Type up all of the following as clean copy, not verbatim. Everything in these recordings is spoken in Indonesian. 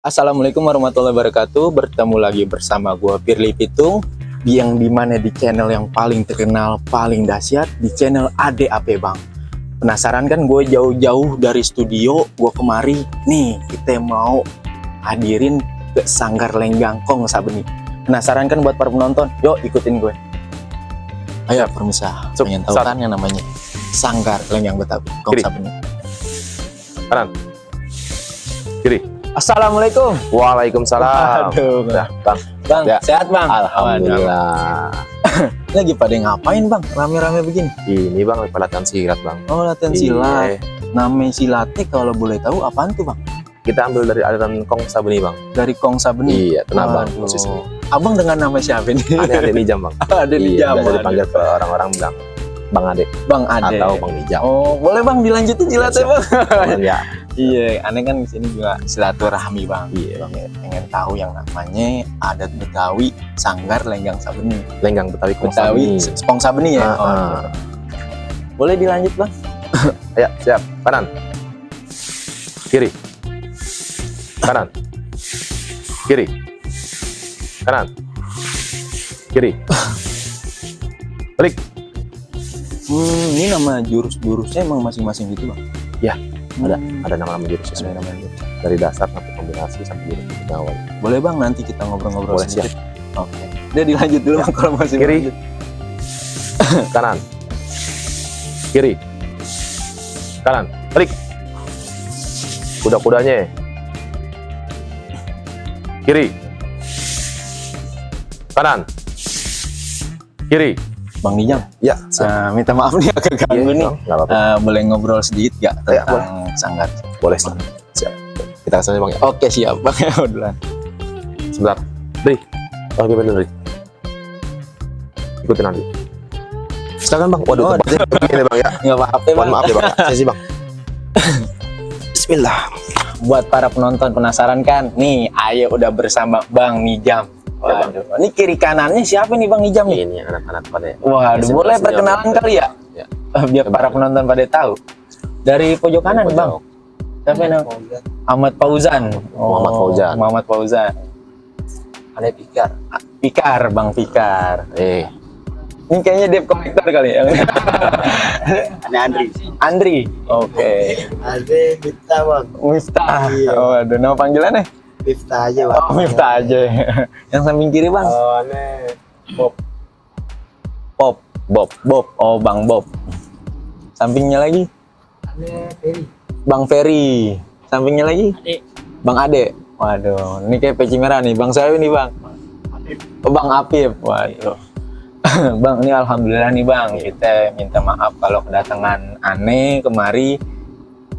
Assalamualaikum warahmatullahi wabarakatuh. Bertemu lagi bersama gue Firly Pitung, yang dimana di channel yang paling terkenal, paling dahsyat, di channel ADAP Bang. Penasaran kan gue jauh-jauh dari studio gue kemari. Nih kita mau hadirin ke Sanggar Lenggang Kong Sabeni. Penasaran kan buat para penonton? Yuk ikutin gue. Ayo permisa, pengen tahu kan yang namanya Sanggar Lenggang Betawi Kong Sabeni. Kanan, kiri. Assalamualaikum. Waalaikumsalam. Aduh, Ya, Bang. Bang, Ya. sehat Bang? Alhamdulillah. Lagi pada ngapain Bang? Rame-rame begini? Ini Bang, latihan silat Bang. Oh, latihan Iya. silat. Namanya silatnya kalau boleh tahu apaan tuh Bang? Kita ambil dari aliran Kong Sabeni Bang. Dari Kong Sabeni? Iya, Tenabang Waduh. posisinya. Abang dengan nama siapa nih? Adik Nijam Bang. Ada di Iya, jam. biasa dipanggil ke orang-orang bilang Bang Ade Bang Ade. atau Bang Nijam. Oh, boleh Bang dilanjutin silatnya Bang? Ya. Iya, aneh kan di sini juga silaturahmi Bang. Iya. Bang pengen tahu yang namanya adat Betawi Sanggar Lenggang Sabeni. Lenggang Betawi Kong Betawi Sabeni. Kong Sabeni ya? Ah, Oh, ah. iya. Boleh dilanjut Bang? Ya, siap. Kanan. Kiri. Kanan. Kiri. Kanan. Kiri. Balik. Ini nama jurus-jurusnya emang masing-masing gitu Bang? Ya, ada nama-nama jurus Ada nama jurus. dari dasar sampai kombinasi sampai jurus pengawal. Boleh Bang nanti kita ngobrol-ngobrol Boleh, sedikit. Oke. Udah dilanjut dulu Bang kalau masih Kiri. lanjut. Kanan, kiri, kanan, balik. Kuda-kudanya, kiri, kanan, kiri. Bang Nijam, Ya, siap. minta maaf nih agak ganggu nih. Nggak apa-apa. Boleh ngobrol sedikit gak Ya, tentang Sanggar? Boleh, siap. Kita kesana Bang ya. Oke siap Bang. Udah. Sebentar, Dri. Oh, gimana Dri? Ikutin nanti. Silakan Bang. Waduh, Oh, tempatnya begini Bang ya. Nggak apa-apa Mohon Bang. maaf ya Bang. Sesi Bang. Bismillah. Buat para penonton penasaran kan? Nih, ayo udah bersama Bang Nijam. Ya, Bang. Waduh, ini kiri kanannya siapa nih Bang Nijam nih? Ini anak-anak pada. Waduh, Biasa boleh biasanya perkenalan Bang. kali ya? Ya. Biar para penonton pada tahu. Dari pojok kanan Pojok. Bang. Siapa nama? Ahmad Fauzan. Muhammad Fauzan. Muhammad Fauzan. Ada Pikar. Pikar, Bang Pikar. Ini kayaknya debt collector kali ya. Ada Andri. Andri. Oke. Ada Miftah Bang. Miftah. Iya. Waduh, nama panggilannya? Miftah aja Bang. Oh, Miftah aja. Yang samping kiri, Bang? Oh, ini Bob. Bob. Bob. Oh, Bang Bob. Sampingnya lagi? Ada Ferry. Bang Ferry. Sampingnya lagi? Ade. Bang Ade. Waduh, ini kayak peci merah nih. Bang saya nih, Bang. Oh, Bang Apip. Waduh. Bang, ini alhamdulillah nih Bang, kita minta maaf kalau kedatangan aneh kemari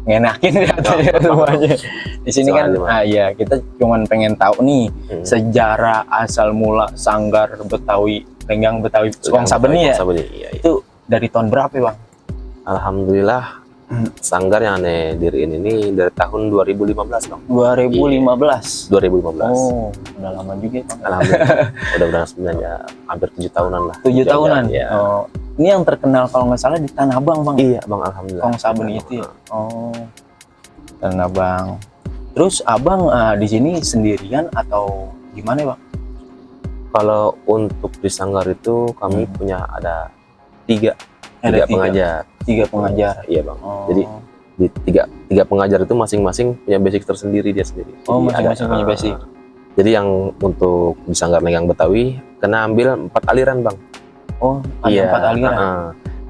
ngenakin ya semuanya. Di sini kan, ya kita cuman pengen tahu nih sejarah asal mula Sanggar Betawi Lenggang Betawi Kong Sabeni ya. Iya, iya. Itu dari tahun berapa Bang? Alhamdulillah Sanggar yang aneh diriin ini dari tahun 2015 Bang. 2015. 2015. Oh, udah lama juga Bang. Alhamdulillah. Udah sebenarnya hampir 7 tahunan lah. 7 tahunan. Ya. Oh, ini yang terkenal kalau nggak salah di Tanah Abang Bang. Iya Bang, alhamdulillah. Kong Sabeni itu ya? Oh, Tanah Abang. Terus Abang di sini sendirian atau gimana Bang? Kalau untuk di Sanggar itu kami punya ada tiga pengajar. 3 pengajar. Iya Bang. Oh. Jadi di tiga pengajar itu masing-masing punya basic tersendiri dia sendiri. Oh, Jadi masing-masing punya basic. Jadi yang untuk di Sanggar Lenggang Betawi kena ambil 4 aliran Bang. Oh, ada 4 aliran.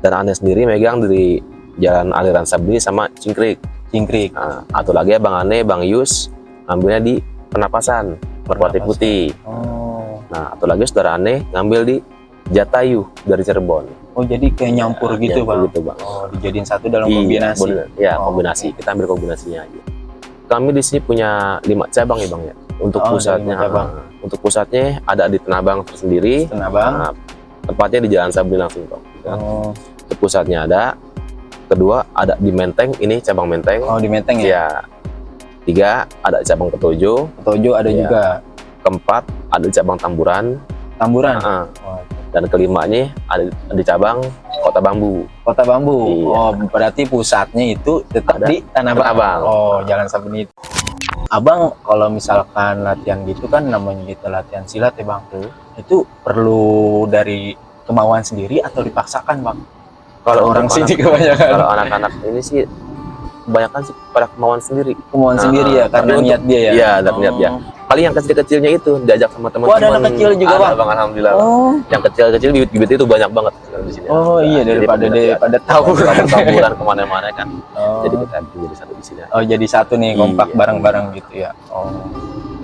Dan Ane sendiri megang dari jalan aliran Sabeni sama Cingkrik. Cingkrik. Atau lagi Bang Ane, Bang Yus ambilnya di Penapasan, Merpati Putih. Oh. Nah, atau lagi saudara Ane ngambil di Jatayu dari Cirebon. Oh, jadi kayak nyampur gitu Bang. Gitu Bang. Oh, dijadiin satu dalam Iya, kombinasi. Ya, Oh, kombinasi. Kita ambil kombinasinya aja. Kami di sini punya 5 cabang ya Bang ya. Untuk Oh, ada pusatnya, 5 cabang. Untuk pusatnya ada di Tenabang tersendiri. Tenabang. Tepatnya di Jalan Sabeni langsung Bang. Oh. Untuk pusatnya ada. Kedua ada di Menteng, ini cabang Menteng. Oh, di Menteng ya. Ya. 3 ada cabang Petojo. Petojo ada Iya. juga. Keempat ada cabang Tamburan. Tamburan. Ah. Oh, Dan kelimanya ada di cabang Kota Bambu. Kota Bambu. Iya. Oh, berarti pusatnya itu tetap Ada di Tanah Abang. Tanah Abang. Oh, Jalan Sabeni itu. Abang kalau misalkan latihan gitu kan namanya gitu latihan silat ya bang, Hmm. itu perlu dari kemauan sendiri atau dipaksakan bang? Kalau orang untuk sini anak- kebanyakan kalau anak-anak ini sih kebanyakan sih pada kemauan sendiri. kemauan sendiri ya Tapi karena untuk- niat dia ya. Iya, dari niat dia. Paling yang kecil-kecilnya itu diajak sama teman-teman. ada anak kecil juga, Ada, Bang? bang, alhamdulillah. Bang. Oh, Yang kecil-kecil bibit-bibit itu banyak banget di sini. oh iya Jadi daripada tawuran. tawuran kemana-mana kan. Oh. Jadi kita jadi satu di sini. Oh jadi satu nih kompak Iya. bareng-bareng gitu ya. Oh.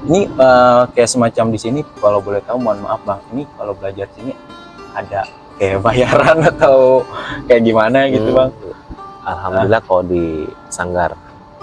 Ini kayak semacam di sini kalau boleh tahu mohon maaf bang, ini kalau belajar di sini ada kayak bayaran atau kayak gimana gitu bang? Alhamdulillah kalau di Sanggar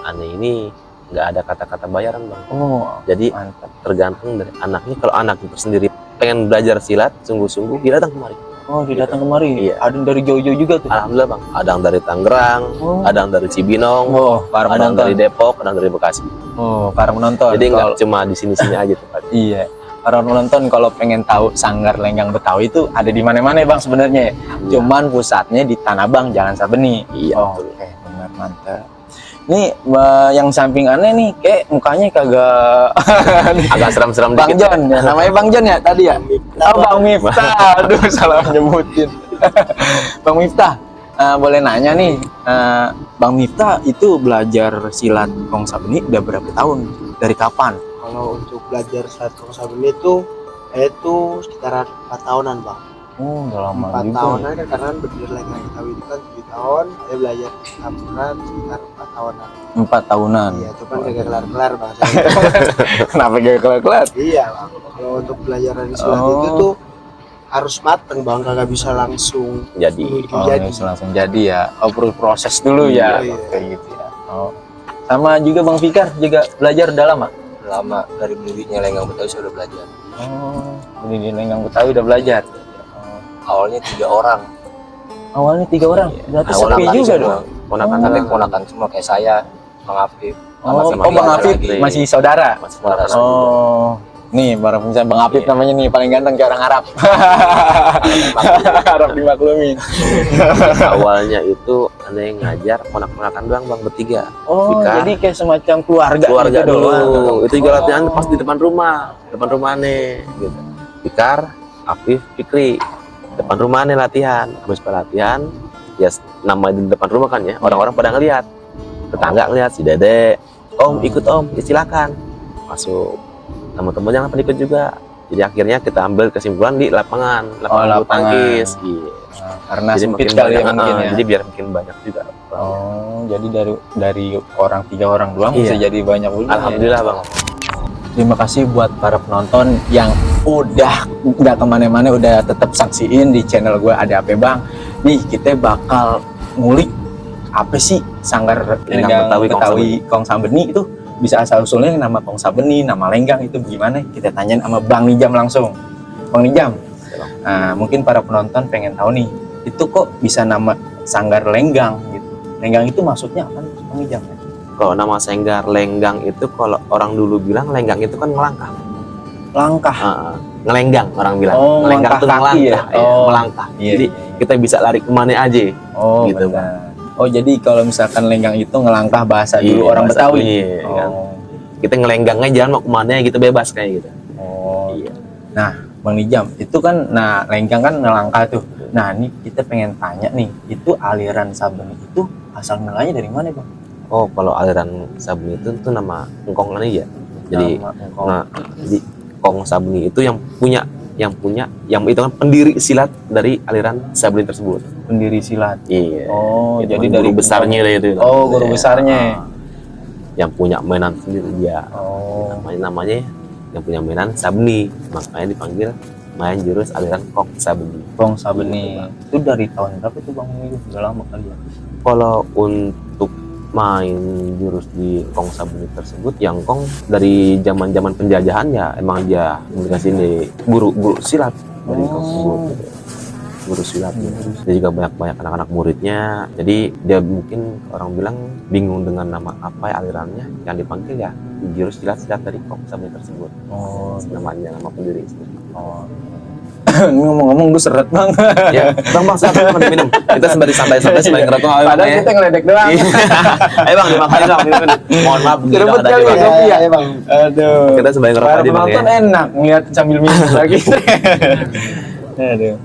Ane ini nggak ada kata-kata bayaran bang. Oh Jadi mantap. tergantung dari anaknya. Kalau anak itu sendiri pengen belajar silat sungguh-sungguh, dia datang kemari. Oh dia datang kemari. Iya. Ada yang dari jauh-jauh juga tuh. Alhamdulillah bang. Ada yang dari Tangerang, Oh. ada yang dari Cibinong, Oh para ada yang penonton. dari Depok, ada yang dari Bekasi. Oh para penonton. Jadi Kalau- nggak cuma di sini-sini aja tempat. Iya. Para penonton kalau pengen tahu Sanggar Lenggang Betawi itu ada di mana-mana ya bang sebenarnya. Ya? Cuman pusatnya di Tanah Abang, Jalan Sabeni. Iya, Oh, betul. oke, benar mantap. Nih yang samping aneh nih, kayak mukanya kagak Agak seram-seram Bang dikit. John ya, namanya Bang John ya tadi ya. Oh Bang Miftah, aduh salah nyebutin. Bang Miftah, boleh nanya nih, Bang Miftah itu belajar silat Kong Sabeni udah berapa tahun? Dari kapan? Kalau untuk belajar saat Kong Sabeni itu sekitaran 4 tahunan bang. Oh, udah lama 4 juga. tahunan kan karena berdiri lagi Betawi itu kan 7 tahun. Saya belajar campuran sekitar 4 tahunan. 4 tahunan. Iya, cuman gak kelar-kelar bang. Kenapa gak kelar-kelar? Iya bang. Kalau untuk pelajaran silat Oh. itu tuh harus mateng bang, kagak bisa langsung Jadi menuju Oh, jadi. bisa langsung jadi ya. Oh, perlu proses dulu ya. Iya, Kayak gitu ya. Oh. Sama juga Bang Fikar juga belajar udah lama. Lama dari berdirinya Lenggang Betawi saya udah belajar. Oh, di Lenggang Betawi udah belajar. Oh. Awalnya 3 orang. Awalnya 3 orang. Berarti Awalnya sepi kali juga semua. dong. ponakan Tapi sama ponakan semua kayak saya, Bang Afif. Oh, sama oh Bang Fikar Afif lagi. masih saudara. masih ponakan. Oh. Nih, para pemirsa Bang Afif Iya. namanya nih paling ganteng kayak orang Arab. Arab dimaklumin. Awalnya itu ada yang ngajar ponak-ponakan doang bang bertiga. Oh, Fikar. jadi kayak semacam keluarga Keluarga gitu dulu. doang. Itu juga latihan pas di depan rumah Ane gitu. Fikar, Afif, Fikri. Depan rumah Ane latihan. Habis pelatihan, ya nama di depan rumah kan ya. Orang-orang pada ngeliat. Tetangga ngeliat si Dede. Om ikut om, ya silakan. Masuk. Teman-teman jangan ikut juga. Jadi akhirnya kita ambil kesimpulan di lapangan bulu lapangan. tangkis. Iya. Karena Jadi sempit makin kali ya banyak, mungkin ya. jadi biar makin banyak juga. Oh, jadi dari orang 3 orang doang Iya. bisa jadi banyak dulu. Alhamdulillah bang. Terima kasih buat para penonton yang udah nggak kemana-mana, udah tetap saksiin di channel gue Ada Apa Bang. Nih kita bakal ngulik apa sih Sanggar Lenggang Betawi Kong Sabeni itu bisa asal usulnya nama Kong Sabeni, nama Lenggang itu gimana? Kita tanyain sama Bang Nijam langsung. Bang Nijam, nah, mungkin para penonton pengen tahu nih, itu kok bisa nama Sanggar Lenggang gitu? Lenggang itu maksudnya apa, Bang Nijam? Kalau nama Sanggar Lenggang itu kalau orang dulu bilang lenggang itu kan melangkah. Langkah. Ngelenggang orang bilang. Oh, Ngelenggang melangkah tuh kaki melangkah, ya? iya, Oh. melangkah. Iya, Jadi iya. kita bisa lari kemana aja. Oh, gitu, benar. Oh, jadi kalau misalkan lenggang itu ngelangkah bahasa dulu Iya, orang bahasa Betawi. dulu, iya, kan. Oh. Kita ngelenggangnya jalan mau kemana gitu bebas kayak gitu. Oh. Iya. Nah, Bang Nijam, itu kan lenggang kan ngelangkah tuh. Nah, ini kita pengen tanya nih, itu aliran Sabeni itu asal mulanya dari mana, Bang? Oh, kalau aliran Sabeni itu nama engkong ya. Jadi Nama engkau. nah, jadi Kong Sabeni itu yang itu kan pendiri silat dari aliran Sabeni tersebut. pendiri silat. Iya. Oh, Itu jadi kan dari guru besarnya lah itu. Oh, guru Iya. besarnya. Yang punya mainan sendiri dia. Oh. Namanya yang punya mainan Sabeni, makanya dipanggil main jurus aliran Kong Sabeni. Kong Sabeni. Itu dari tahun berapa tuh, Bang? Itu udah lama kali ya. Kalau untuk main jurus di Kong Sabeni tersebut, yang Kong dari zaman penjajahan ya emang dia dikasih ini guru silat dari Kong tersebut. Guru silat ya. Dia juga banyak anak-anak muridnya. Jadi dia mungkin orang bilang bingung dengan nama apa ya alirannya, yang dipanggil ya jurus silat dari Kong Sabeni tersebut. Oh, Namanya nama pendiri. oh. Ngomong-ngomong lu seret bang. Ya, bang silakan bang minum. Kita sembari santai-santai sembari ngerokok. Ayo, Bang, Padahal ya. kita ngeledek doang. Iya. Ayo bang, dimakan bang. Minum. Mohon maaf. Rebut tadi, kali Bang. ya kopi ya. Iya, Bang. Aduh. Kita sembari ngerokok Para tadi, Bang, penonton ya. enak ngeliat sambil minum lagi. Aduh.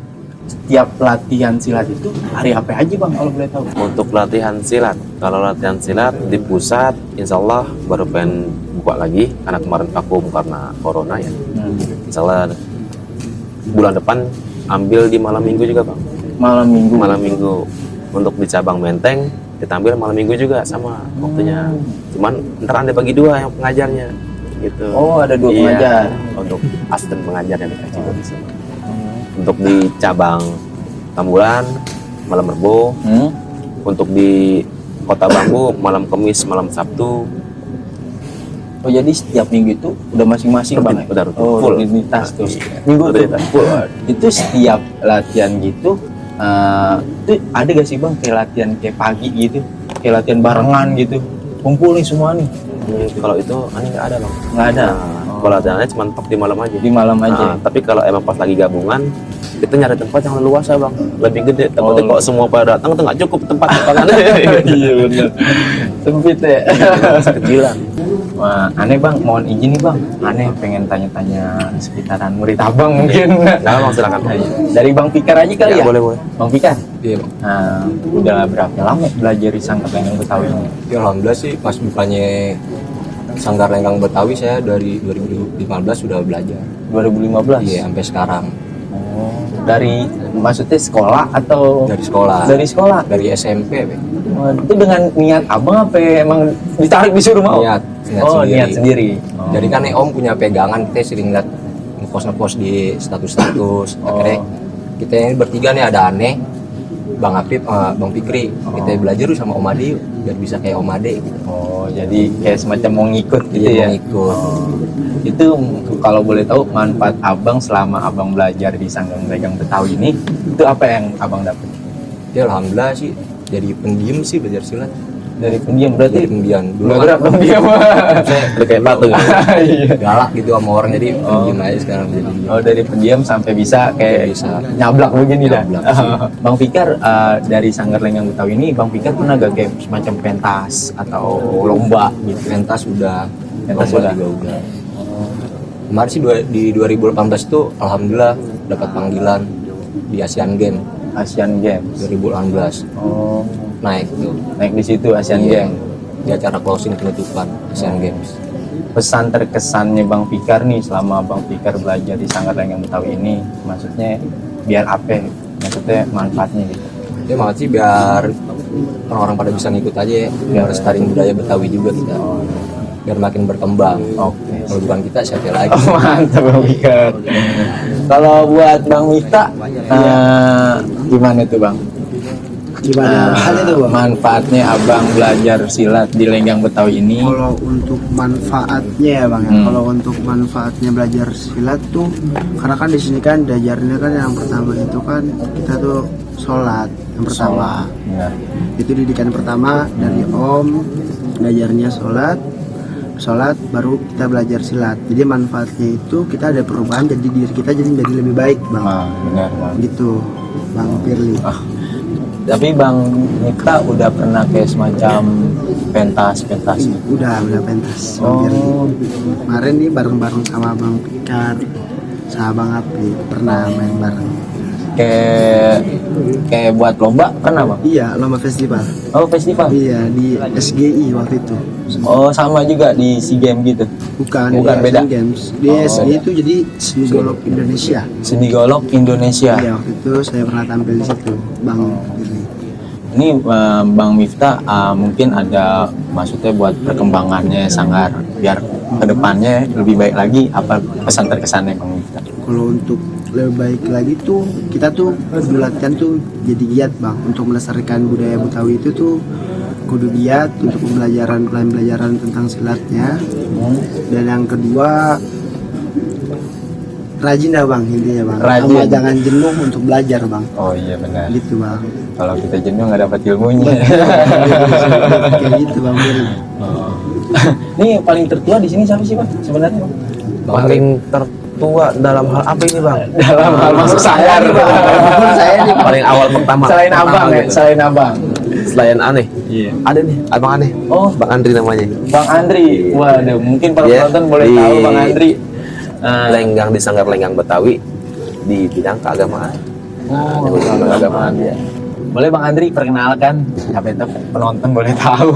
Tiap latihan silat itu hari apa aja bang kalau boleh tahu? Untuk latihan silat, kalau latihan silat di pusat, insya Allah baru pengen buka lagi karena kemarin vakum karena corona ya. Insya Allah bulan depan ambil di malam minggu juga bang. Malam minggu. Malam minggu untuk di cabang Menteng kita ambil malam minggu juga sama waktunya. Cuman ntar ada bagi dua yang pengajarnya gitu. Oh ada dua Iya, pengajar. untuk asisten pengajarnya dikasih juga sih. Untuk di cabang Tambulan malam Rebo, untuk di Kota Bambu malam Kamis, malam Sabtu. Oh jadi setiap minggu itu udah masing-masing Rutin, bang? Ya? udah rutin. Oh Full. rutinitas tuh. Iya. Minggu tuh. Rutinitas, full. Itu setiap latihan gitu, itu ada gak sih bang kayak latihan kayak pagi gitu, kayak latihan barengan gitu, kumpul nih semua nih? Kalau itu aneh nggak ada bang. Nggak ada. Nah, kalau latihannya cuma top di malam aja. Di malam aja. Nah, tapi kalau emang pas lagi gabungan, kita nyari tempat yang luas ya bang, lebih gede. Takutnya kalau semua pada datang tuh nggak cukup tempat lapangan. Iya benar. Sempit ya. Kecilan. Wah, aneh bang, mohon izin nih bang. Aneh pengen tanya-tanya sekitaran murid abang mungkin. Nggak bang, silakan. Dari Bang Fikar aja kali ya? Boleh boleh. Bang Fikar, Iya bang. nah, udah berapa lama belajar di Sanggar Lenggang Betawi ini? Ya, alhamdulillah sih pas bukannya Sanggar Lenggang Betawi saya dari 2015 sudah belajar. 2015? Iya sampai sekarang Oh, dari maksudnya sekolah atau? dari sekolah. Dari sekolah? Dari SMP. Be. Oh, itu dengan niat abang apa emang ditarik disuruh mau? Niat Oh, sendiri. niat sendiri. Oh. Jadi kan Om punya pegangan, kita sering lihat ngepost di status-status. Akhirnya kita ini bertiga nih ada Aneh, Bang Apip, Bang Fikri. Kita belajar dulu sama Om Ade yuk, biar bisa kayak Om Ade. Gitu. Oh, jadi kayak semacam mau ngikut gitu Iya, ya? mau ikut. Itu kalau boleh tahu manfaat abang selama abang belajar di Sanggar Lenggang Betawi ini, itu apa yang abang dapat? Ya alhamdulillah sih, jadi pendiam sih belajar silat. Dari pendiam berarti? Jadi pendiam dulu Udah kan gerak pendiam. saya Udah kayak patung. Iya. galak gitu sama orang, jadi pendiam aja sekarang jadi pendiam. Oh, dari pendiam sampai bisa kayak Bisa. nyablak begini dah. Nyablak. Bang Fikar, dari Sanggar Lenggang Betawi ini, Bang Fikar pernah gak kayak semacam pentas atau lomba gitu? Pentas udah, Pentas lomba udah. juga udah. Kemarin sih di 2018 itu alhamdulillah dapat panggilan di Asian Games Asian Games. 2018 Oh, naik tuh naik di situ Asian Iya. Games. di acara closing penutupan Asian Games. Pesan terkesannya Bang Fikar nih selama Bang Fikar belajar di Sanggar Lenggang Betawi ini, maksudnya biar apa? Maksudnya manfaatnya gitu. Ya banget sih biar orang-orang pada bisa ngikut aja ya, biar lestariin budaya Betawi juga kita. Biar makin berkembang. Oke. Kalau bukan kita siapa lagi? Oh, mantap Bang Fikar. Kalau buat Bang Miftah, gimana tuh Bang? Gimana hal itu bang? Manfaatnya abang belajar silat di Lenggang Betawi ini? Kalau untuk manfaatnya ya bang, ya. Kalau untuk manfaatnya belajar silat tuh, karena kan di sini kan diajarnya kan yang pertama itu kan kita tuh sholat yang pertama. Ya. Itu didikan pertama dari Om, belajarnya sholat baru kita belajar silat. Jadi manfaatnya itu kita ada perubahan, jadi diri kita jadi lebih baik bang. Benar Bang. Gitu Bang Firly. Tapi Bang Miftah udah pernah kayak semacam pentas gitu? Udah pentas Bang Firly. Kemarin nih bareng-bareng sama Bang Fikar, sama Bang Api pernah main bareng. Kayak buat lomba pernah Bang? Iya, lomba festival. Oh, festival? Iya, di SGI waktu itu. Oh, sama juga di SEA Games gitu? Bukan Bukan, di beda? Asian Games. Di SGI itu jadi seni golok Indonesia. Seni Golok Indonesia. Iya, waktu itu saya pernah tampil di situ, Bang Firly. Ini Bang Miftah mungkin ada maksudnya buat perkembangannya Sanggar biar kedepannya lebih baik lagi, apa pesan terkesannya Bang Miftah? Kalau untuk lebih baik lagi tuh kita tuh kudu latihan tuh jadi giat bang, untuk melestarikan budaya Betawi itu tuh kudu giat untuk pembelajaran tentang silatnya. Dan yang kedua rajin dah bang, intinya bang. Rajin. Sama jangan jenuh untuk belajar bang. Oh iya benar. Gitu bang. Kalau kita jenuh nggak dapat ilmunya. Kayak gitu bang Firly. Ini paling tertua di sini siapa sih Bang sebenarnya? Bang? Paling tertua tua dalam hal apa ini bang? Dalam hal masuk sanggar. Saya nih Paling awal pertama. Selain pertama abang ya, gitu. selain abang. Selain aneh. Iya. Ada nih, abang aneh. Oh, Bang Andri namanya. Bang Andri. Waduh, mungkin para Iya, penonton boleh di- tahu Bang Andri. Lenggang di Sanggar Lenggang Betawi di bidang keagamaan. Oh, Di bidang keagamaan ya. boleh Bang Andri perkenalkan, siapa itu penonton boleh tahu.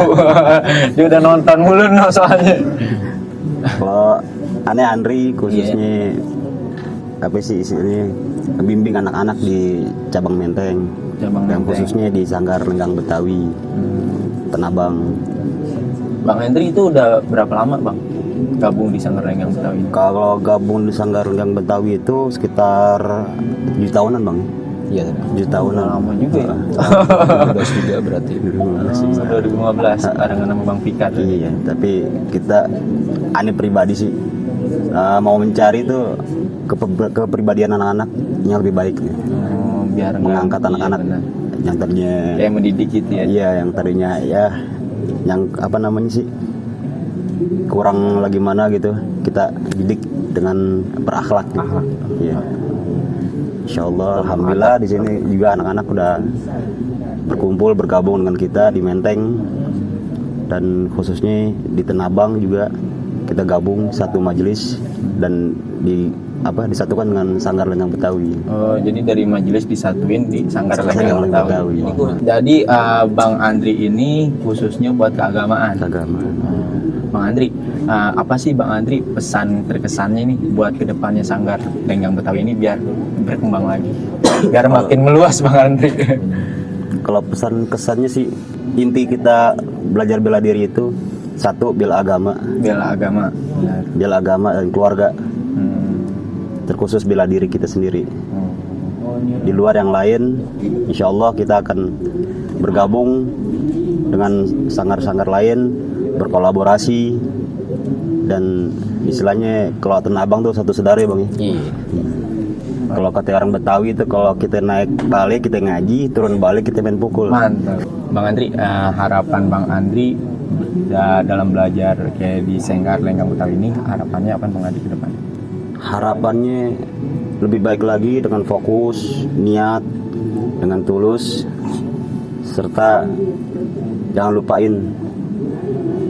Dia udah nonton mulu no soalnya. Kalau aneh Andri khususnya apa sih istilahnya bimbing anak-anak di cabang Menteng, Cabang yang Menteng. khususnya di Sanggar Lenggang Betawi, Tenabang. Bang Andri itu udah berapa lama Bang gabung di Sanggar Lenggang Betawi? Kalau gabung di Sanggar Lenggang Betawi itu sekitar 7 tahunan bang. Iya, 7 tahunan. Lama juga ya. 2012 juga berarti. 2015 barengan sama Bang Fikar. Iya, tapi kita aneh pribadi sih mau mencari tuh kepribadian anak-anak yang lebih baik, Oh, biar nggak- mengangkat iya, anak-anak benar. yang tadinya Kayak mendidik gitu ya. iya yang tadinya ya yang apa namanya sih kurang lagi mana gitu kita didik dengan berakhlak gitu. Iya. Insya Allah, alhamdulillah di sini juga anak-anak udah berkumpul bergabung dengan kita di Menteng dan khususnya di Tenabang juga kita gabung satu majelis dan disatukan dengan Sanggar Lenggang Betawi. Oh, jadi dari majelis disatuin di Sanggar Sanggar Lenggang Lenggang Betawi. Betawi. Jadi Bang Andri ini khususnya buat keagamaan. Agama. Bang Andri, apa sih Bang Andri pesan terkesannya nih buat kedepannya Sanggar Lenggang Betawi ini biar berkembang lagi, biar makin meluas Bang Andri. Kalau pesan kesannya sih inti kita belajar bela diri itu satu bela agama, Bela agama. Benar. bela agama dan keluarga, Hmm. terkhusus bela diri kita sendiri. Oh, ini Di luar yang lain, insya Allah kita akan bergabung dengan sanggar-sanggar lain, berkolaborasi, dan istilahnya kalau Tenabang tuh satu saudara ya bang ya. Iya. Kalau kata orang Betawi itu kalau kita naik balik kita ngaji, turun balik kita main pukul. mantap. Bang Andri, harapan Bang Andri dalam belajar kayak di Sanggar Lenggang Betawi ini, harapannya apa Bang Andri ke depan? Harapannya lebih baik lagi dengan fokus, niat, dengan tulus, serta jangan lupain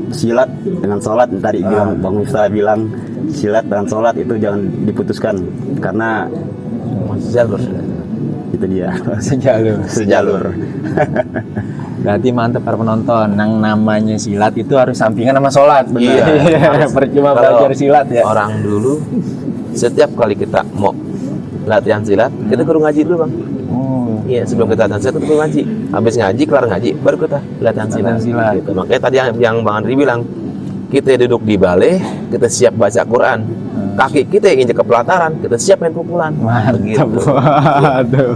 silat dengan sholat. Tadi bilang Bang Miftah bilang silat dengan sholat itu jangan diputuskan karena Jalur. itu dia Sejalur. sejalur. Berarti mantap para penonton, yang namanya silat itu harus sampingan sama sholat. Iya. Benar. Percuma Kalau belajar silat ya. Orang dulu setiap kali kita mau latihan silat, kita kudu ngaji dulu bang. Oh, Iya, sebelum kita latihan silat kita kudu ngaji. Habis ngaji, kelar ngaji, baru kita latihan silat. Latihan silat. Gitu. Makanya tadi yang Bang Andri bilang, kita duduk di balai, kita siap baca Quran. Kaki kita yang injek ke pelataran, kita siap main pukulan. mantap. Begitu. Waduh.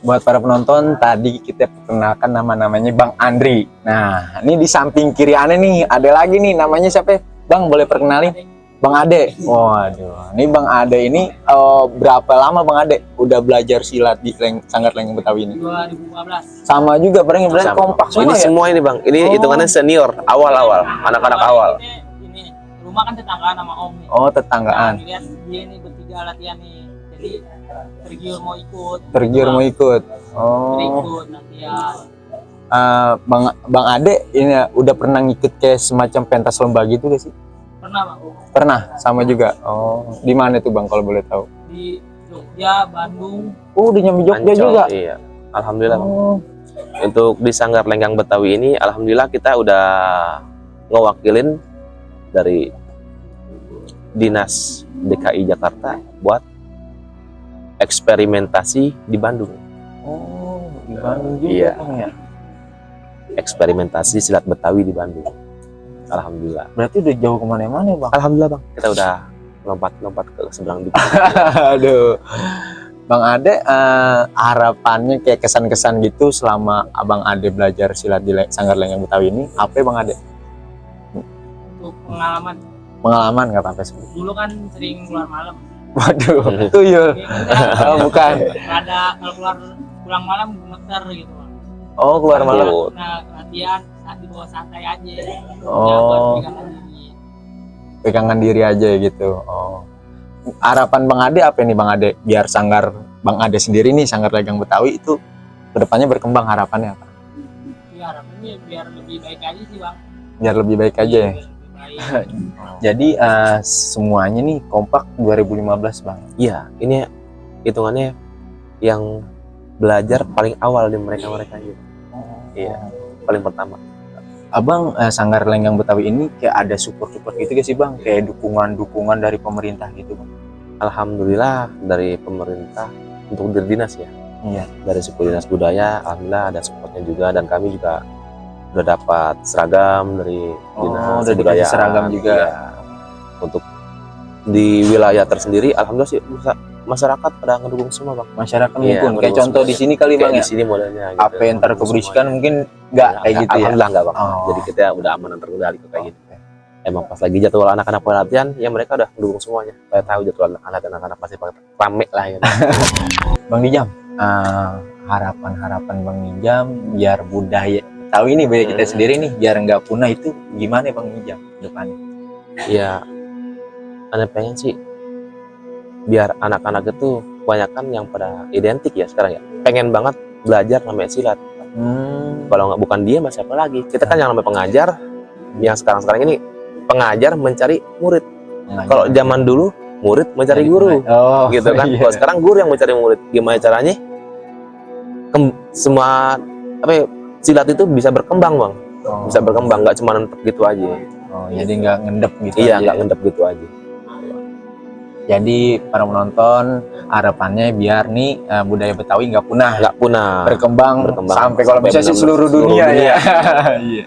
Buat para penonton, tadi kita perkenalkan nama-namanya Bang Andri. Nah, ini di samping kiri aneh nih, ada lagi nih namanya siapa? Bang, boleh perkenalin? Bang Ade. Waduh, ini Bang Ade ini berapa lama Bang Ade udah belajar silat di Sanggar Lenggang Betawi ini? 2015. Sama juga, berarti Sama. kompak semua Ini ya? semua ini bang, ini Oh. hitungannya senior, awal-awal, anak-anak awal. Ini rumah kan tetanggaan sama Om nih. Oh, tetanggaan. Nah, lihat dia nih bertiga latihan nih. Jadi tergiur mau ikut. Tergiur mau ikut. Jadi Oh, ikut latihan. Bang Ade ini udah pernah ngikut kayak semacam pentas lomba gitu gak sih? Pernah Bang Pernah, sama juga. Oh, di mana tuh Bang kalau boleh tahu? di Jogja, Bandung. Oh, di Nyambi Jogja Ancol, juga. Iya, alhamdulillah. Bang. Oh, Untuk di Sanggar Lenggang Betawi ini, alhamdulillah kita udah ngewakilin dari Dinas DKI Jakarta buat eksperimentasi di Bandung. oh, di Bandung juga Iya. Bang ya. Eksperimentasi silat Betawi di Bandung. Alhamdulillah. Berarti udah jauh kemana-mana Bang. Alhamdulillah bang, kita udah lompat ke seberang dikit. Aduh. Bang Ade, harapannya kayak kesan-kesan gitu selama Abang Ade belajar silat di Sanggar Lenggang Betawi ini, apa ya Bang Ade? Untuk pengalaman. Pengalaman nggak apa-apa sih? Dulu kan sering keluar malam. Waduh, tuyul. Oh, bukan. Ada kalau keluar pulang malam gemeter gitu Bang. Oh, keluar malam. Nah, latihan saat di bawah santai aja. Oh. Ya, buat pegangan diri. Pegangan diri aja gitu. Oh. harapan Bang Ade apa nih Bang Ade? Biar sanggar Bang Ade sendiri nih, Sanggar Lenggang Betawi itu kedepannya berkembang, harapannya apa? Ya harapannya biar lebih baik aja sih bang. Biar lebih baik aja ya. Biar lebih baik. Jadi semuanya nih kompak 2015 Bang. Iya, ini hitungannya yang belajar paling awal di mereka gitu. Iya, paling pertama. Abang Sanggar Lenggang Betawi ini kayak ada support gitu gak sih Bang? Kayak dukungan dari pemerintah gitu Bang? Alhamdulillah dari pemerintah untuk dari dinas ya. Iya. Dari suku dinas budaya, alhamdulillah ada supportnya juga, dan kami juga udah dapat seragam dari dinas udah budaya. dikasih seragam juga. Iya. Untuk di wilayah tersendiri, alhamdulillah sih masyarakat pada ngedukung semua bang. Masyarakat Iya, mungkin kayak ngedukung contoh semua. di sini kali Bang Kayak ya. di sini modelnya. Gitu. Apa yang ntar Ngedukung keberisikan semuanya. mungkin nggak kayak gitu ya. Alhamdulillah enggak bang. Oh. Jadi kita udah aman dan terkendali kayak gitu. Emang pas lagi jadwal anak-anak latihan, ya mereka udah mendukung semuanya. Saya tahu jadwal anak-anak pasti rame lah gitu. Bang Nijam, harapan Bang Nijam biar budaya Betawi ini budaya kita sendiri nih biar nggak punah itu gimana Bang Nijam ke depannya? Ya, Anda pengen sih biar anak-anak itu kebanyakan yang pada identik ya sekarang ya. Pengen banget belajar namanya silat. Kalau nggak bukan dia, siapa lagi? Kita kan yang namanya pengajar, yang sekarang ini pengajar mencari murid. Kalau zaman dulu murid mencari guru, gitu kan. Iya. Kalau sekarang guru yang mencari murid. Gimana caranya? Semua apa ya, silat itu bisa berkembang bang, bisa berkembang, nggak cuma nentep gitu aja. Jadi nggak ngendep gitu. Iya, aja. nggak ngendep gitu aja. Jadi para penonton harapannya biar nih budaya Betawi nggak punah, berkembang sampai kalau bisa sih seluruh dunia ya. Iya.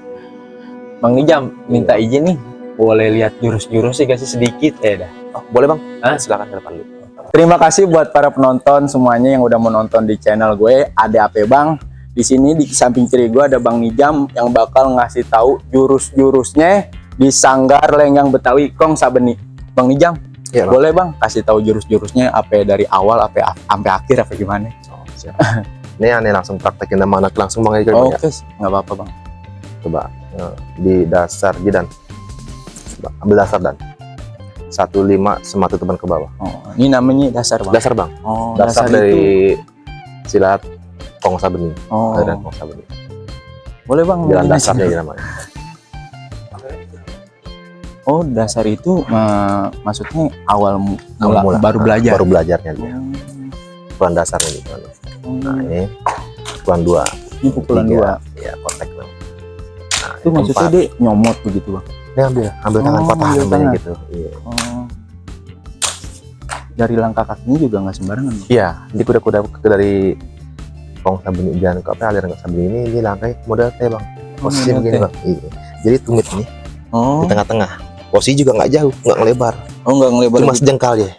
Bang Nijam minta izin nih, boleh lihat jurus-jurusnya kasih sedikit ya dah. Boleh bang? Silakan ke depan dulu. Terima kasih buat para penonton semuanya yang udah menonton di channel gue Ade AP Bang. Di sini di samping kiri gue ada Bang Nijam yang bakal ngasih tahu jurus-jurusnya di Sanggar Lenggang Betawi Kong Sabeni. Bang Nijam, Iya, boleh Bang kasih tahu jurus-jurusnya apa dari awal apa sampai akhir apa gimana? Siap. Ini aneh langsung praktekin sama anak langsung bang aja. Oke, nggak apa-apa Bang. Coba di dasar dan coba ambil dasar dan 15 sematu teban ke bawah. Ini namanya dasar Bang. Dasar bang. Dasar itu. dari silat Kong Sabeni. Aliran Kong Sabeni. Boleh Bang. Jalan dasarnya aja namanya. Dasar itu maksudnya awal Mula, baru belajar. Baru belajarnya dia. Pukulan dasarnya gitu. Nah ini pukulan 2. Ini pukulan 2. Iya, kontak. Nah, Itu maksudnya dia nyomot begitu Bang. Ini ambil tangan patah ambil namanya tangan. gitu. Iya. Dari langkah kakinya juga nggak sembarangan Bang. Iya, di kuda-kuda dari Kong Sabeni dan apa aliran Kong Sabeni ini dia langkahnya model T bang. Posisi begini bang. Iya. Jadi tumit nih di tengah-tengah. Posisi juga nggak jauh, nggak ngelebar. Nggak ngelebar. Cuma sejengkal ya.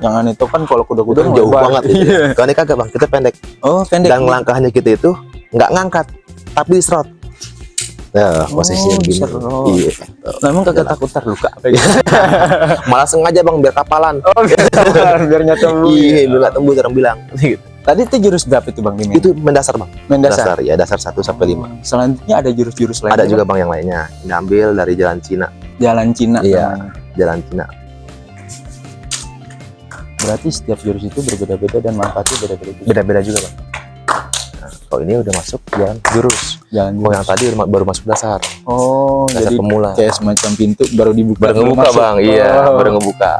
Jangan itu kan kalau kuda-kuda Udah jauh ngelebar. banget. Gitu. Kalau ini kagak bang, kita pendek. Pendek. Dan langkahnya kita itu nggak ngangkat, tapi diserot. Nah, posisinya begini. diserot. Iya. Memang kagak takut terluka. Malah sengaja bang biar kapalan. Biar nyata. Iya, biar nggak tembus orang bilang. Gitu. Tadi itu jurus berapa itu Bang? Itu mendasar bang. Mendasar. Ya dasar 1 sampai 5. Selanjutnya ada jurus-jurus lain. Ada juga bang yang lainnya. Ini ambil dari jalan Cina. Jalan Cina. Iya, jalan Cina. Berarti setiap jurus itu berbeda-beda dan manfaatnya beda-beda. Beda-beda juga bang. Nah, kalau ini udah masuk jalan jurus. Jalan Oh yang tadi baru masuk dasar. Dasar jadi pemula. kayak semacam pintu baru dibuka. Baru ngebuka masuk. bang, iya baru ngebuka.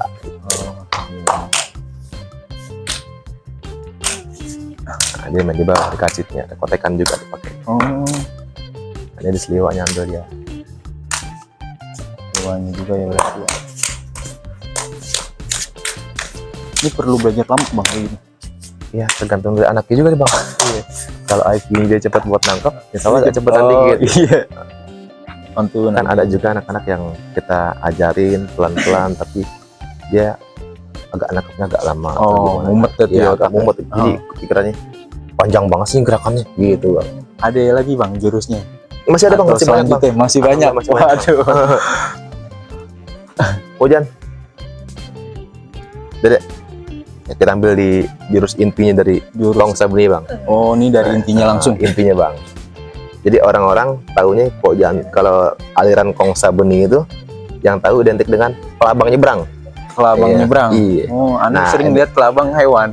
Nah, dia main di bawah di kacitnya, ada kotekan juga dipakai. Nah, ini di seliwaknya ambil dia. Seliwaknya juga ya berarti. Ya. Ini perlu belajar lama bang ini. Iya, tergantung dari anaknya juga nih bang. Iya. Kalau IQ-nya dia cepat buat nangkep, ya sama kecepatan dikit. Iya. Kan ada juga anak-anak yang kita ajarin pelan-pelan, tapi dia agak nangkepnya agak lama. Mumet ya, agak mumet. Jadi pikirannya panjang banget sih gerakannya, gitu bang. Ada lagi bang jurusnya? Masih ada bang, masih banyak bang. Masih banyak. Masih banyak. Waduh. Hujan. Dedek. Ya, kita ambil di jurus intinya dari Kong Sabeni bang. Ini dari intinya langsung. Intinya bang. Jadi orang-orang tahunya kok jangan kalau aliran Kong Sabeni itu yang tahu identik dengan pelabang nyebrang. kelabang Iya, nyebrang. iya. Oh, Anda Nah, sering lihat kelabang hewan.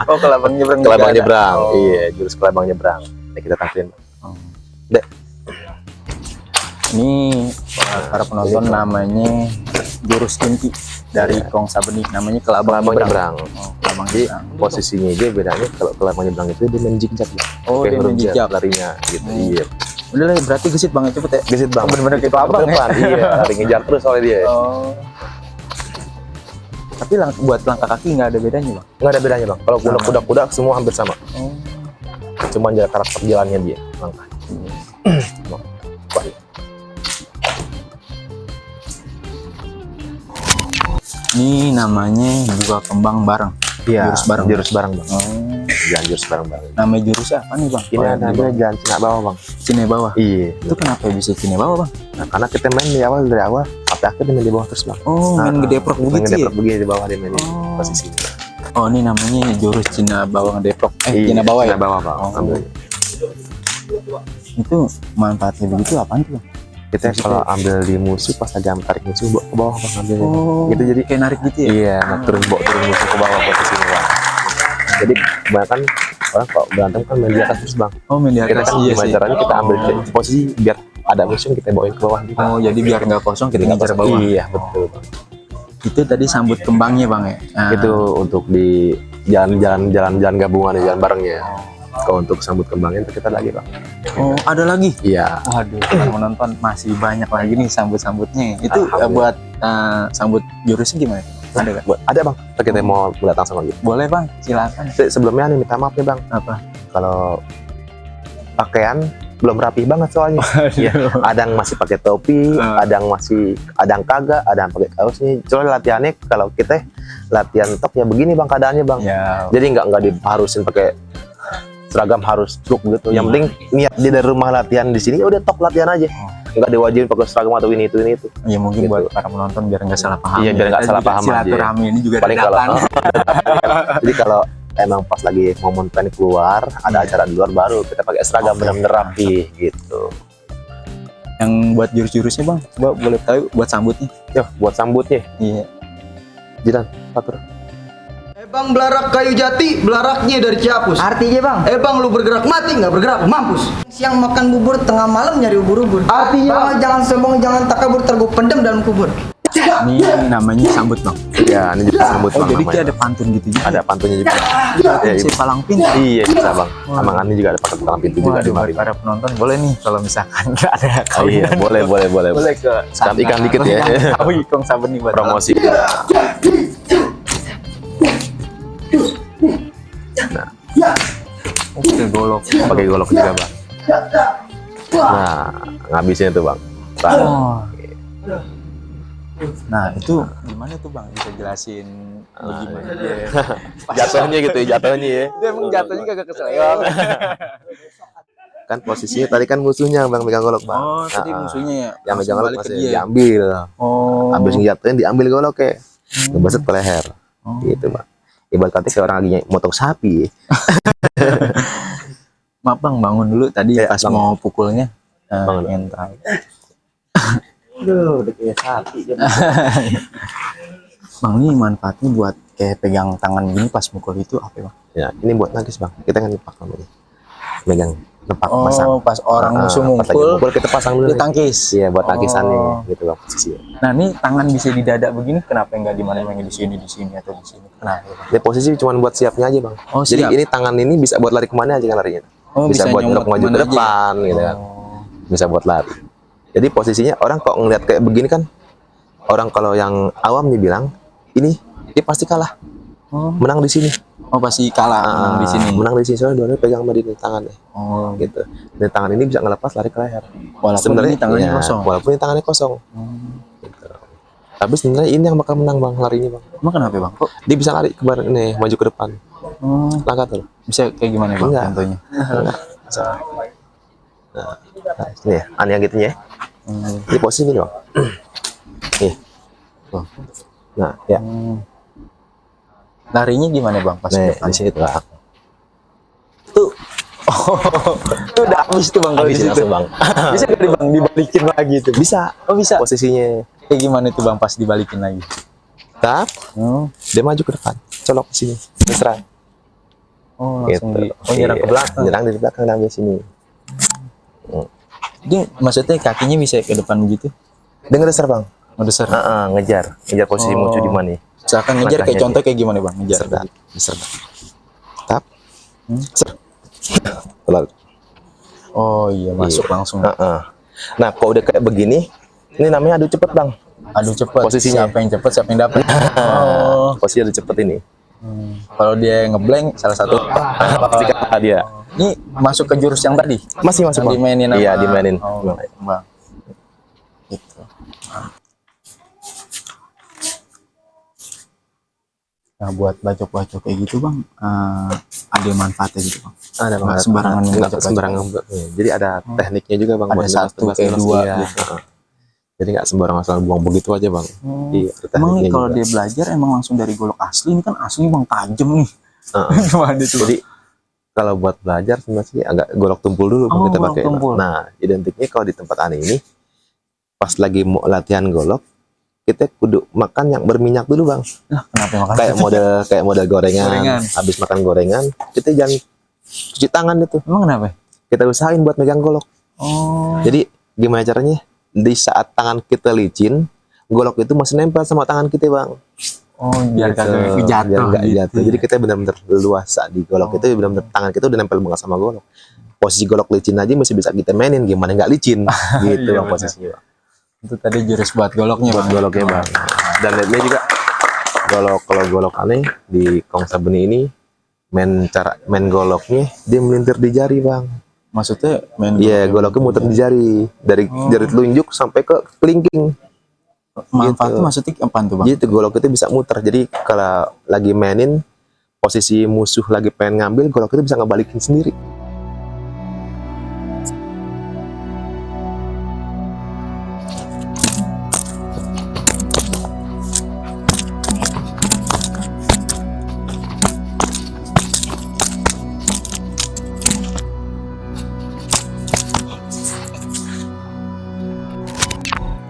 Oh, kelabang nyebrang. juga Kelabang ada. nyebrang, Oh. iya, jurus kelabang nyebrang. Nah, kita tampilin. Oh. Dek. Ini para penonton namanya jurus inti dari Kong Sabeni, namanya kelabang Kelabang nyebrang. nyebrang. Oh, kelabang Jadi nyebrang. posisinya aja bedanya kalau kelabang nyebrang itu dia main zigzag. Oh, Kayak dia huruf main Z zigzag. larinya gitu. Oh. Iya. Udah lah, berarti gesit banget cepet ya. Gesit bang. Bener-bener kayak Ke kelabang ya. depan, iya, lari ngejar terus soalnya dia. Oh. Tapi buat langkah kaki nggak ada bedanya bang. Nggak ada bedanya bang. Kalau Sama. kuda-kuda semua hampir sama. Oh. Cuma aja karakter jalannya dia langkah. Bang. Ini namanya juga kembang bareng. Iya. Jurus bareng. Jurus bareng bang. Oh. Jalan jurus bareng bang. Nama jurusnya apa nih bang? Ini namanya jalan Cina bawah bang. Cine bawah. Iya. Itu kenapa bisa Cine bawah bang? Nah, karena kita main dari awal sampai akhir dia main di bawah terus bang. Oh, main Nah, gedeprok main begitu ya? ngedeprok begini di bawah dia main di Oh. posisinya. Oh, ini namanya jurus Cina bawah ngedeprok. Iya, Cina bawah ya? Cina bawah bang. Oh. Ambil. Itu manfaatnya begitu apaan tuh bang? Kita kalau ambil di musuh pas lagi tarik musuh bawa ke bawah bang ambilnya. Oh, Gitu jadi kayak narik gitu ya? iya, nah, turun musuh ke bawah posisinya bang. Jadi kebanyakan orang kalau berantem kan main di atas terus bang. Oh, main di Kita atas. kan Iya gimana sih. caranya kita ambil posisi biar ada musuh kita bawain ke bawah gitu. Oh, jadi biar nggak kosong kita ngincar bawah. Iya betul bang. Itu tadi sambut kembangnya bang ya? Nah, Itu untuk di jalan gabungan jalan barengnya. Kalau untuk sambut kembangnya kita lagi bang. Oh, ada lagi? Iya. Waduh, yang menonton masih banyak lagi nih sambut-sambutnya. Itu Alhamdulillah. buat sambut jurusnya gimana? Ada nggak? Ada bang. Ntar kita mau datang sama gitu. Boleh bang, silakan. Sebelumnya nih minta maaf nih bang. Apa? Kalau pakaian belum rapi banget soalnya. Iya. Ada yang masih pakai topi, ada yang kagak, ada yang pakai kaos nih. Soalnya latihannya kalau kita latihan top ya begini bang keadaannya bang. Ya, Jadi nggak diharusin pakai seragam harus truk gitu. Yang penting niat dia dari rumah latihan di sini ya udah top latihan aja. Nggak diwajibin pakai seragam atau ini itu. ya mungkin Gitu. buat para penonton biar nggak salah paham. Iya, biar nggak Kita salah juga paham aja. silaturahmi ini juga Paling kalau dadakan. jadi kalau emang pas lagi momen pengen keluar ada acara di luar baru kita pakai seragam benar-benar rapi gitu. Yang buat jurus-jurusnya bang, boleh tahu buat sambutnya? Yo buat sambutnya Iya. Jidan atur. Bang, belarak kayu jati, belaraknya dari Ciapus. Artinya bang, Bang, lu bergerak mati, nggak bergerak, mampus. siang makan bubur, tengah malam nyari ubur-ubur. Artinya jangan sombong, jangan takabur, terguk pendem dalam kubur. Ini namanya sambut bang. Ya ini juga sambut Oh, bang jadi namanya. kayak ada pantun gitu juga. Ada pantunnya juga. Ya, Si palang pintu. iya bisa bang. Amang Ani juga ada pakai palang pintu juga di Waduh, buat mari. para penonton boleh nih kalau misalkan ada Oh, iya boleh. boleh ke Sekam ikan dikit ya. Tahu Kong Sabeni buat Promosi. Oke, golok. Pakai golok juga bang. Nah ngabisin itu bang. Bang. Oh. Nah, itu gimana tuh bang? Bisa jelasin gimana dia? Jatuhnya gitu ya jatuhnya ya. Dia emang jatuhnya kagak keseleo. Kan posisinya tadi kan musuhnya bang megang golok bang. Oh, tadi Nah, musuhnya ya. yang megang golok Langsung balik ke masih dia. diambil. Oh. Habis ngejatuhin diambil golok kayak ngebaset ke leher. Oh. Gitu bang. Ibarat kata kayak orang lagi motong sapi. Maaf bang, bangun dulu tadi Ya, pas bang. mau pukulnya. Bangun. Pengen tahu. Aduh, udah kayak sapi. Bang, ini manfaatnya buat kayak pegang tangan gini pas mukul itu apa bang? Ya, ini buat nangkis bang. Kita kan nempak namanya. Megang tempat Oh, pasang. pas orang musuh Pas lagi mukul, mukul kita pasang dulu. dia tangkis. Iya, buat tangkisannya Oh. gitu bang posisinya. Nah, ini tangan bisa di dada begini, kenapa enggak di mana-mana di sini atau di sini? Kenapa? Bang? Dia posisi cuma buat siapnya aja bang. Oh, Jadi siap. ini tangan ini bisa buat lari kemana aja kan larinya. Oh, bisa buat nyomot nyerok maju ke kemana aja? depan gitu kan. Oh. Bisa buat lari. Jadi posisinya orang kok ngeliat kayak begini kan, orang kalau yang awam nih bilang ini dia pasti kalah, Oh. menang di sini. Oh, pasti kalah menang di sini. Menang di sini soalnya dua pegang sama di tangannya. Oh, Gitu. Dan tangan ini bisa ngelepas lari ke leher. walaupun ini tangannya iya, kosong. Walaupun ini tangannya kosong. Gitu. Tapi sebenarnya ini yang bakal menang bang larinya bang. Emang kenapa bang? Kok Dia bisa lari ke barat nih, maju ke depan. Langkah tuh. bisa kayak gimana bang Enggak. contohnya? Nah, ini ya, aneh gitu ya. Ini posisi ini bang. Nih. Tuh. Nah, ya. Larinya gimana bang pas Nih, depan? di sini tuh. Tuh. Oh, itu udah habis tuh bang kalau di Habis situ. langsung bang. Bisa nggak bang dibalikin lagi tuh? Bisa. Oh bisa. Posisinya Kayak gimana tuh bang pas dibalikin lagi? tap, dia maju ke depan, colok ke sini, terserah. Oh, langsung Gitu. nyerang ke Iya, belakang. nyerang dari belakang dan dari sini. Jadi maksudnya kakinya bisa ke depan gitu? Dengan dasar bang, Ngedeser. ngejar posisi Oh. musuh di mana. Misalkan ngejar kayak Langkahnya contoh kayak gimana bang? Ngejar. Serba. Tap, ser, lalu. Oh iya, masuk langsung. Nah, kalau udah kayak begini, ini namanya adu cepet bang. Aduh cepet. Posisinya. Siapa yang cepet, siapa yang dapat. Oh. Posisi adu cepet ini. Kalau dia ngeblank salah satu. Pasti kalah dia. Ini masuk ke jurus yang tadi. Masih masuk Yang bang. dimainin sama. Iya, dimainin. Oh, bang. Gitu. Nah, buat bacok-bacok kayak gitu bang, ada manfaatnya gitu bang. Ada bang. Nggak sembarangan Nggak membacok-bacok. sembarangan. Jadi ada tekniknya juga bang. Ada buat satu, tebas-tebas kayak dua iya. gitu. Jadi nggak sembarangan asal buang begitu aja bang. Iya, ada Emang nih tekniknya kalau juga. dia belajar emang langsung dari golok asli, ini kan asli bang tajam nih. Gimana itu? Jadi kalau buat belajar sebenarnya sih agak golok tumpul dulu Bang, Oh, kita golok pakai. tumpul. Nah, identiknya kalau di tempat aneh ini pas lagi mau latihan golok, kita kudu makan yang berminyak dulu Bang. Lah, kenapa makan? Kayak model gorengan. Gorengan. Habis makan gorengan, kita jangan cuci tangan itu. Emang kenapa? Kita usahain buat megang golok. Oh. Jadi gimana caranya? Di saat tangan kita licin, golok itu masih nempel sama tangan kita Bang. Oh, biar Gitu. kagak jatuh. Biar nggak gitu. jatuh. Jadi kita benar-benar luasa di golok itu, benar-benar tangan kita udah nempel banget sama golok. Posisi golok licin aja masih bisa kita mainin, gimana nggak licin gitu Iya, Bang benar. posisinya Bang. Itu tadi jurus buat goloknya Buat bang. goloknya Bang. Dan ini juga kalau golok aneh di Kong Sabeni ini main goloknya dia melintir di jari Bang. Maksudnya main Iya, goloknya muter di jari dari jari telunjuk sampai ke kelingking. manfaatnya gitu. maksudnya apaan tuh bang? Jadi golok itu bisa muter. Jadi kalau lagi mainin posisi musuh lagi pengen ngambil, golok itu bisa ngebalikin sendiri.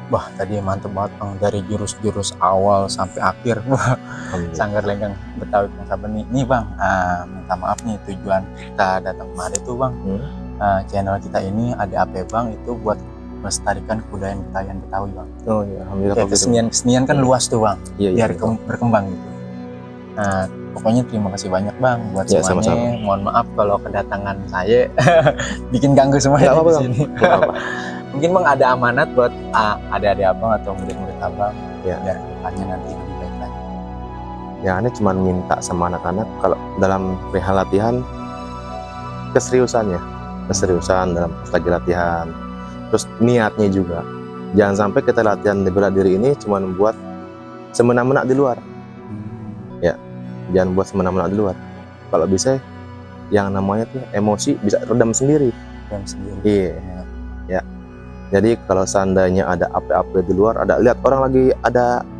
Wah tadi mantep banget bang, dari jurus-jurus awal sampai akhir. Wah, Sanggar Lenggang Betawi Kong Sabeni. Nih bang, minta maaf nih tujuan kita datang kemari tuh bang. Channel kita ini ada apa bang? Itu buat melestarikan kebudayaan Betawi bang. Oh iya, alhamdulillah. Kayak kesenian kan luas tuh bang, Iya, biar berkembang gitu. Nah pokoknya terima kasih banyak bang buat Ya, semuanya. sama-sama. Mohon maaf kalau kedatangan saya bikin ganggu Nggak semuanya apa-apa, di Bang. sini. Nggak apa-apa. Mungkin bang ada amanat buat adik-adik abang atau murid-murid abang, Ya. biar kedepannya nanti lebih baik lagi. Yang aneh cuma minta sama anak-anak kalau dalam perihal latihan keseriusan dalam pas lagi latihan. Terus niatnya juga. Jangan sampai kita latihan bela diri ini cuma buat semena-mena di luar. Ya, jangan buat semena-mena di luar. Kalau bisa yang namanya tuh emosi bisa redam sendiri. Dan sendiri. Iya. Ya. Jadi kalau seandainya ada apa-apa di luar, lihat orang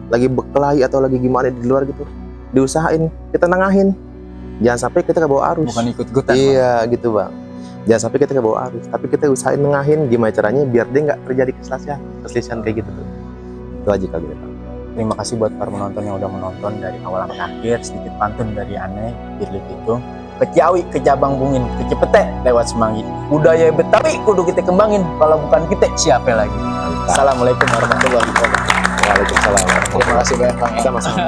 lagi berkelahi atau lagi gimana di luar gitu, diusahain kita nengahin. Jangan sampai kita kebawa arus. Bukan ikut-ikutan. Bang. Iya gitu Bang. Jangan sampai kita kebawa arus, tapi kita usahain nengahin gimana caranya biar dia nggak terjadi keselisihan kayak gitu tuh. Itu aja kali ya Bang. Terima kasih buat para penonton yang udah menonton dari awal sampai akhir. Sedikit pantun dari Aneh, Firly Pitung. Keciawi, kecabang bungin, kecepete lewat Semanggi. Budaya Betawi kudu kita kembangin. Kalau bukan kita siapa lagi? Assalamualaikum warahmatullahi wabarakatuh. Waalaikumsalam. Terima kasih banyak Bang. Sama-sama.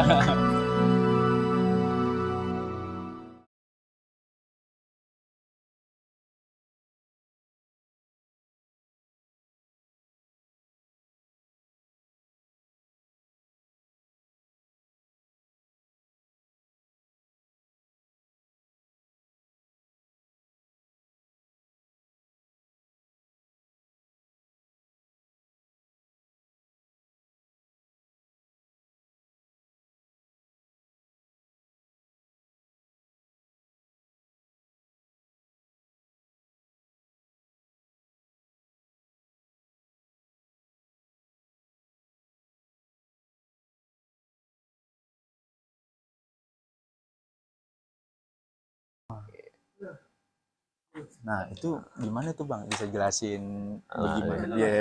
Nah itu gimana tuh Bang? Bisa jelasin bagaimana dia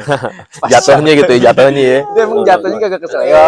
Jatuhnya gitu ya, jatuhnya ya. Dia emang jatuhnya kagak keseleo.